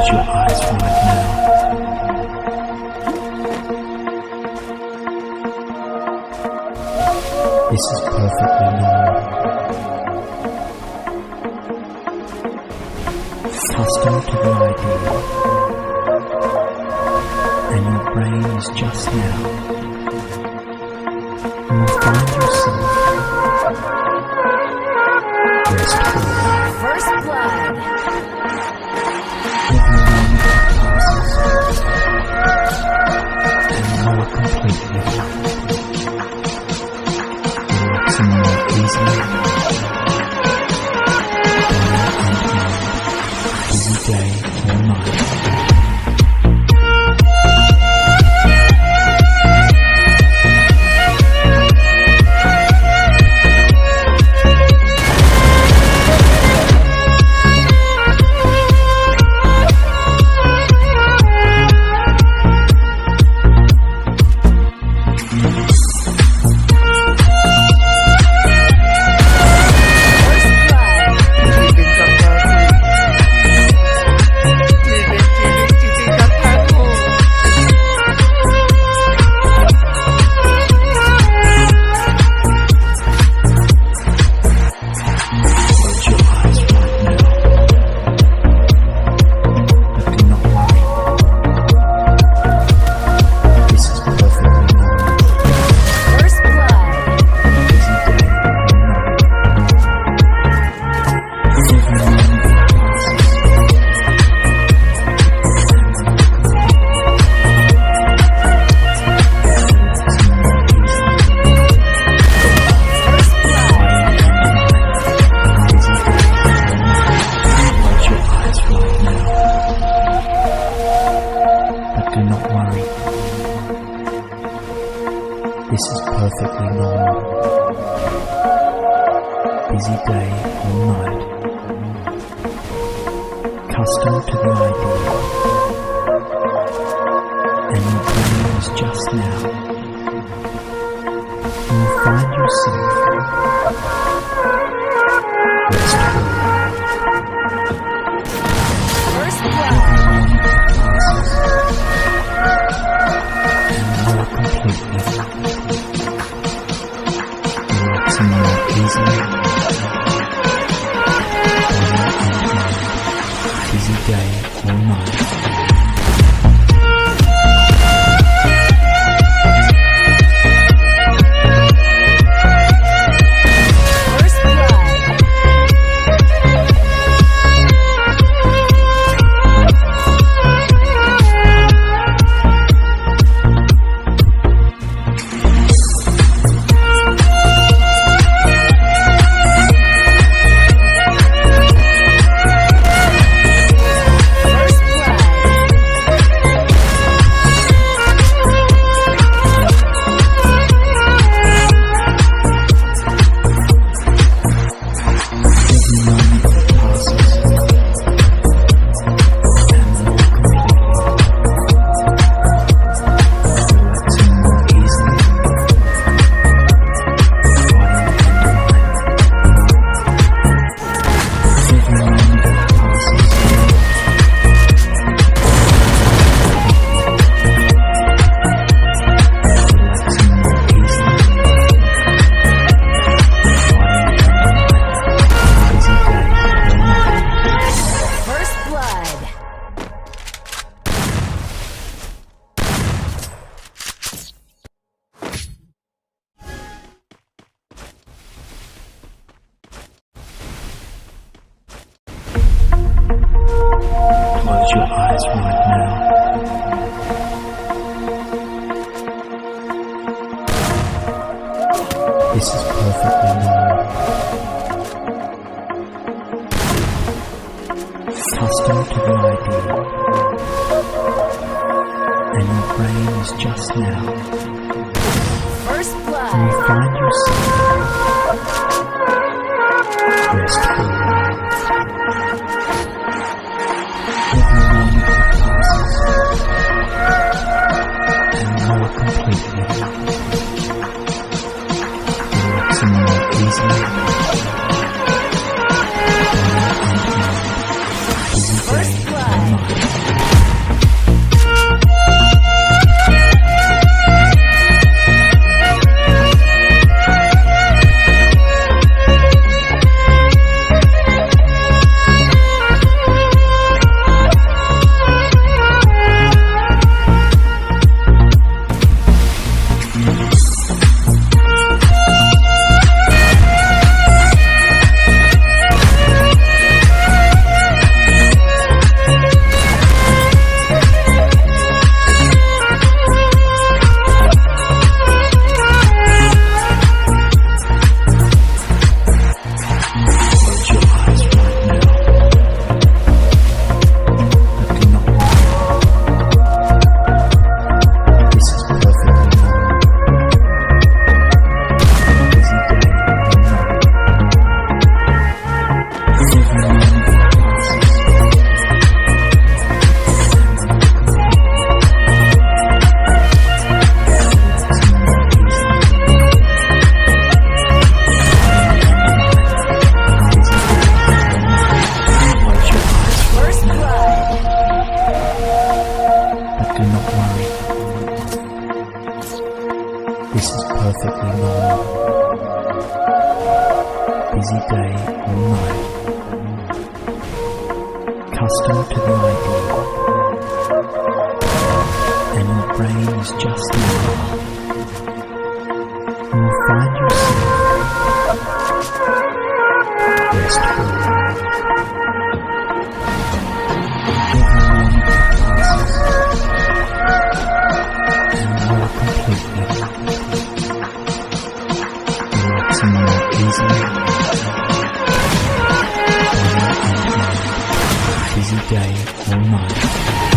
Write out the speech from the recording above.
Close your eyes right now. This is perfectly normal. Accustomed to the idea, and your brain is just now. You will find yourself restful. First blood. Every moment passes, and more completely. Relaxing more easily. Busy day or night. This is perfectly normal. Busy day or night. Accustomed to the idea, and your brain is just now. You will find yourself restful. First blood. And more completely. Relaxing more easily. Body and mind. Busy day or night. Close your eyes right now. This is perfectly normal. Accustomed to the idea, and your brain is just now. First blood. You find yourself restful. Every moment passes, and more completely. Relaxing more easily. Body and mind. Busy day or night. accustomed to the idea, and your brain is just enough. You will find yourself restful. Every moment that passes, and more completely, relaxing more easily. Busy day or night.